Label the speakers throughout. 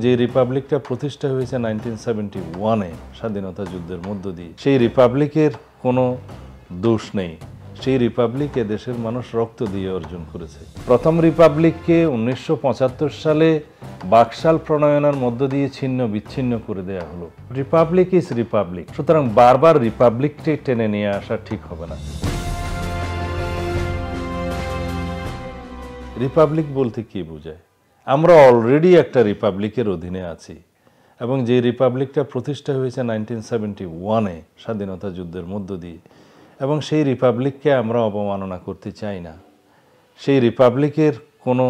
Speaker 1: যে রিপাবলিকটা প্রতিষ্ঠা হয়েছে 1971-এ স্বাধীনতা যুদ্ধের মধ্য দিয়ে, সেই রিপাবলিকের কোনো দোষ নেই। সেই রিপাবলিক দেশের মানুষ রক্ত দিয়ে অর্জন করেছে। প্রথম রিপাবলিককে 1975 সালে বাকশাল প্রণয়নের মধ্য দিয়ে ছিন্ন বিচ্ছিন্ন করে দেয়া হলো। রিপাবলিক ইজ রিপাবলিক, সুতরাং বারবার রিপাবলিককে টেনে নিয়ে আসা ঠিক হবে না। রিপাবলিক বলতে কি বোঝায়? আমরা অলরেডি একটা রিপাবলিকের অধীনে আছি, এবং যে রিপাবলিকটা প্রতিষ্ঠা হয়েছে 1971-এ স্বাধীনতা যুদ্ধের মধ্য দিয়ে, এবং সেই রিপাবলিককে আমরা অবমাননা করতে চাই না। সেই রিপাবলিকের কোনো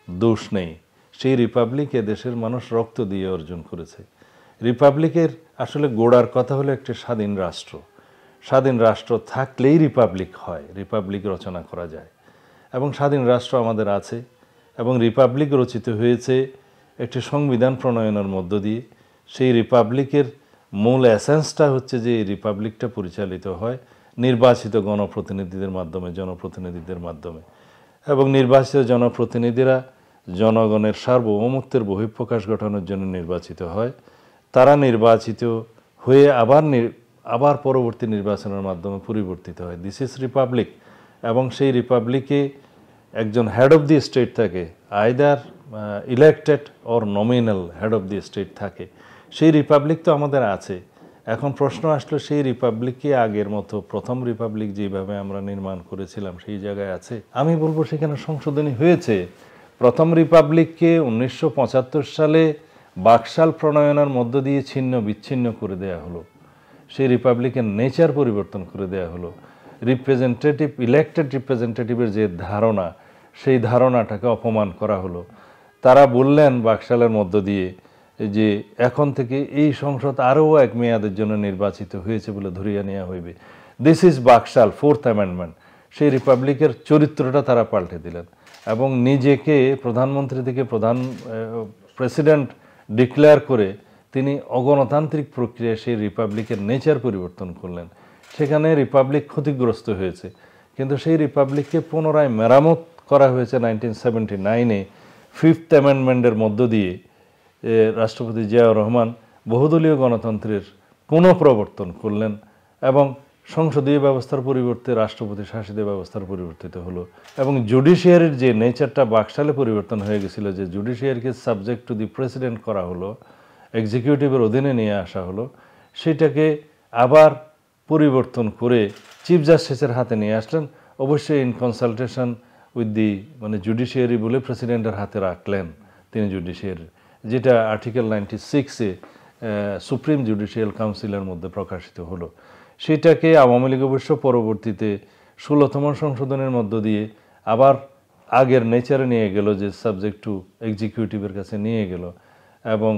Speaker 1: দোষ নেই। সেই রিপাবলিক দেশের মানুষ রক্ত দিয়ে অর্জন করেছে। রিপাবলিকের আসলে গোড়ার কথা হলো একটি স্বাধীন রাষ্ট্র। স্বাধীন রাষ্ট্র থাকলেই রিপাবলিক হয়, রিপাবলিক রচনা করা যায়। এবং স্বাধীন রাষ্ট্র আমাদের আছে, এবং রিপাবলিক রচিত হয়েছে একটি সংবিধান প্রণয়নের মধ্য দিয়ে। সেই রিপাবলিকের মূল এসেন্সটা হচ্ছে যে এই রিপাবলিকটা পরিচালিত হয় নির্বাচিত গণপ্রতিনিধিদের মাধ্যমে, জনপ্রতিনিধিদের মাধ্যমে। এবং নির্বাচিত জনপ্রতিনিধিরা জনগণের সার্বভৌমত্বের বহিঃপ্রকাশ ঘটানোর জন্য নির্বাচিত হয়। তারা নির্বাচিত হয়ে আবার পরবর্তী নির্বাচনের মাধ্যমে পরিবর্তিত হয়। This is Republic. এবং সেই রিপাবলিকে একজন হেড অফ দি স্টেট থাকে, either elected or nominal head of the state থাকে। সেই রিপাবলিক তো আমাদের আছে। এখন প্রশ্ন আসলো, সেই রিপাবলিককে আগের মতো প্রথম রিপাবলিক যেভাবে আমরা নির্মাণ করেছিলাম সেই জায়গায় আছে? আমি বলবো সেখানে সংশোধনী হয়েছে। প্রথম রিপাবলিককে 1975 সালে বাকশাল প্রণয়নের মধ্য দিয়ে ছিন্ন বিচ্ছিন্ন করে দেয়া হলো। সেই রিপাবলিকের নেচার পরিবর্তন করে দেয়া হলো। রিপ্রেজেন্টেটিভ, ইলেক্টেড রিপ্রেজেন্টেটিভের যে ধারণা, সেই ধারণাটাকে অপমান করা হলো। তারা বললেন বাকশালের মধ্য দিয়ে যে এখন থেকে এই সংসদ আরও এক মেয়াদের জন্য নির্বাচিত হয়েছে বলে ধরিয়া নেওয়া হইবে। This is Baksal, 4th amendment. সেই রিপাবলিকের চরিত্রটা তারা পাল্টে দিলেন এবং নিজেকে প্রধানমন্ত্রী থেকে প্রেসিডেন্ট ডিক্লেয়ার করে তিনি অগণতান্ত্রিক প্রক্রিয়ায় সেই রিপাবলিকের নেচার পরিবর্তন করলেন। সেখানে রিপাবলিক ক্ষতিগ্রস্ত হয়েছে, কিন্তু সেই রিপাবলিককে পুনরায় মেরামত করা হয়েছে 1979-এ 5th অ্যামেন্ডমেন্টের মধ্য দিয়ে। রাষ্ট্রপতি জিয়াউর রহমান বহুদলীয় গণতন্ত্রের পুনঃপ্রবর্তন করলেন এবং সংসদীয় ব্যবস্থার পরিবর্তে রাষ্ট্রপতি শাসিত ব্যবস্থার পরিবর্তিত হলো। এবং জুডিশিয়ারির যে নেচারটা বাকশালে পরিবর্তন হয়ে গেছিল, যে জুডিশিয়ারিকে সাবজেক্ট টু দি প্রেসিডেন্ট করা হলো, এক্সিকিউটিভের অধীনে নিয়ে আসা হলো, সেটাকে আবার পরিবর্তন করে চিফ জাস্টিসের হাতে নিয়ে আসলেন। অবশ্যই in consultation with the judiciary বলে প্রেসিডেন্টের হাতে রাখলেন তিনি জুডিশিয়ারি, যেটা আর্টিকেল 96-এ সুপ্রিম জুডিশিয়াল কাউন্সিলের মধ্যে প্রকাশিত হলো। সেটাকে আওয়ামী লীগ অবশ্য পরবর্তীতে 16তম সংশোধনের মধ্য দিয়ে আবার আগের নেচারে নিয়ে গেল, যে সাবজেক্ট টু এক্সিকিউটিভের কাছে নিয়ে গেল এবং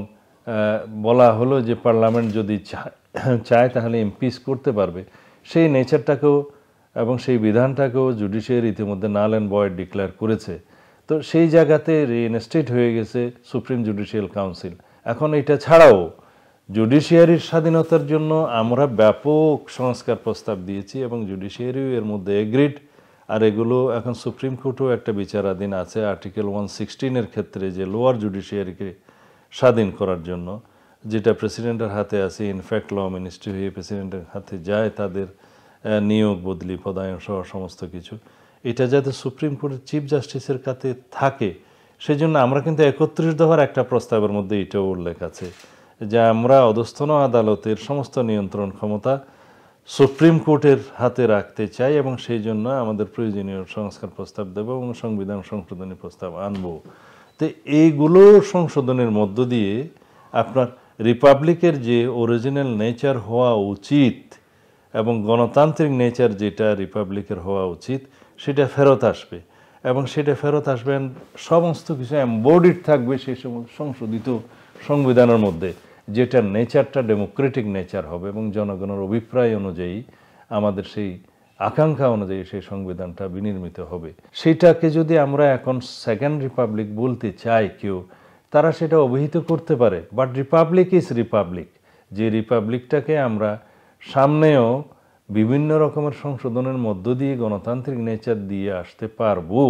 Speaker 1: বলা হলো যে পার্লামেন্ট যদি চায় তাহলে ইমপিচ করতে পারবে। সেই নেচারটাকেও এবং সেই বিধানটাকেও জুডিশিয়ারি ইতিমধ্যে নাল অ্যান্ড ভয়েড ডিক্লেয়ার করেছে। তো সেই জায়গাতে রিইনস্টেট হয়ে গেছে সুপ্রিম জুডিশিয়াল কাউন্সিল। এখন এটা ছাড়াও জুডিশিয়ারির স্বাধীনতার জন্য আমরা ব্যাপক সংস্কার প্রস্তাব দিয়েছি এবং জুডিশিয়ারিও এর মধ্যে এগ্রিড। আর এগুলো এখন সুপ্রিম কোর্টও একটা বিচারাধীন আছে আর্টিকেল 116-এর ক্ষেত্রে, যে লোয়ার জুডিশিয়ারিকে স্বাধীন করার জন্য, যেটা প্রেসিডেন্টের হাতে আছে। ইনফ্যাক্ট ল মিনিস্ট্রি হয়ে প্রেসিডেন্টের হাতে যায়, তাদের নিয়োগ বদলি পদায়ন সহ সমস্ত কিছু। এটা যাতে সুপ্রিম কোর্টের চিফ জাস্টিসের কাছে থাকে, সেই জন্য আমরা কিন্তু 31 দফার একটা প্রস্তাবের মধ্যে এটাও উল্লেখ আছে যে আমরা অধস্তন আদালতের সমস্ত নিয়ন্ত্রণ ক্ষমতা সুপ্রিম কোর্টের হাতে রাখতে চাই এবং সেই জন্য আমাদের প্রয়োজনীয় সংস্কার প্রস্তাব দেব এবং সংবিধান সংশোধনী প্রস্তাব আনব। তো এইগুলো সংশোধনের মধ্য দিয়ে আপনার রিপাবলিকের যে অরিজিনাল নেচার হওয়া উচিত এবং গণতান্ত্রিক নেচার যেটা রিপাবলিকের হওয়া উচিত, সেটা ফেরত আসবে। এবং সেটা ফেরত আসবে, সমস্ত কিছু এমবডিড থাকবে সেই সংশোধিত সংবিধানের মধ্যে, যেটার নেচারটা ডেমোক্রেটিক নেচার হবে এবং জনগণের অভিপ্রায় অনুযায়ী, আমাদের সেই আকাঙ্ক্ষা অনুযায়ী সেই সংবিধানটা বিনির্মিত হবে। সেটাকে যদি আমরা এখন সেকেন্ড রিপাবলিক বলতে চাই কেউ, তারা সেটা অভিহিত করতে পারে। But Republic is Republic. যে রিপাবলিকটাকে আমরা সামনেও বিভিন্ন রকমের সংশোধনের মধ্য দিয়ে গণতান্ত্রিক নেচার দিয়ে আসতে পারবো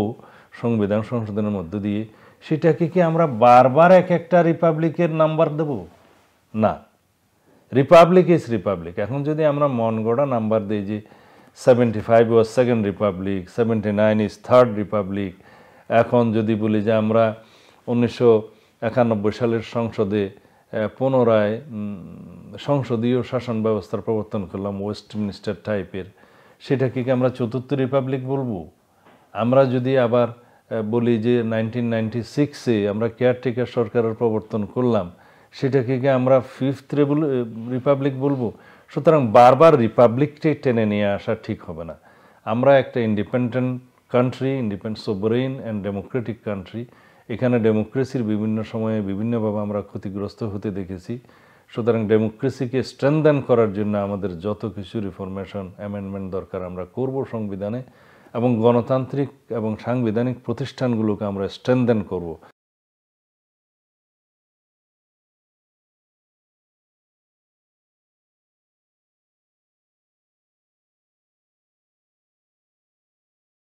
Speaker 1: সংবিধান সংশোধনের মধ্য দিয়ে, সেটাকে কি আমরা বারবার এক একটা রিপাবলিকের নাম্বার দেব? না, রিপাবলিক ইজ রিপাবলিক। এখন যদি আমরা মন গড়া নাম্বার দিই যে 75 was second republic, 79 is third republic, এখন যদি বলি যে আমরা 1991 সালের সংসদে পুনরায় সংসদীয় শাসন ব্যবস্থার প্রবর্তন করলাম ওয়েস্টমিনিস্টার টাইপের, সেটাকে কি আমরা চতুর্থ রিপাবলিক বলবো? আমরা যদি আবার বলি যে 1996-এ আমরা কেয়ারটেকার সরকারের প্রবর্তন করলাম, সেটাকে কি আমরা ফিফথ রিপাবলিক বলবো? সুতরাং বারবার রিপাবলিকটাই টেনে নিয়ে আসা ঠিক হবে না। আমরা একটা independent country, independent sovereign and democratic country. এখানে ডেমোক্রেসির বিভিন্ন সময়ে বিভিন্নভাবে আমরা ক্ষতিগ্রস্ত হতে দেখেছি। সুতরাং ডেমোক্রেসিকে স্ট্রেনদেন করার জন্য আমাদের যত কিছু রিফরমেশন, অ্যামেন্ডমেন্ট দরকার আমরা করব সংবিধানে, এবং গণতান্ত্রিক এবং সাংবিধানিক প্রতিষ্ঠানগুলোকে আমরা স্ট্রেনদেন করব।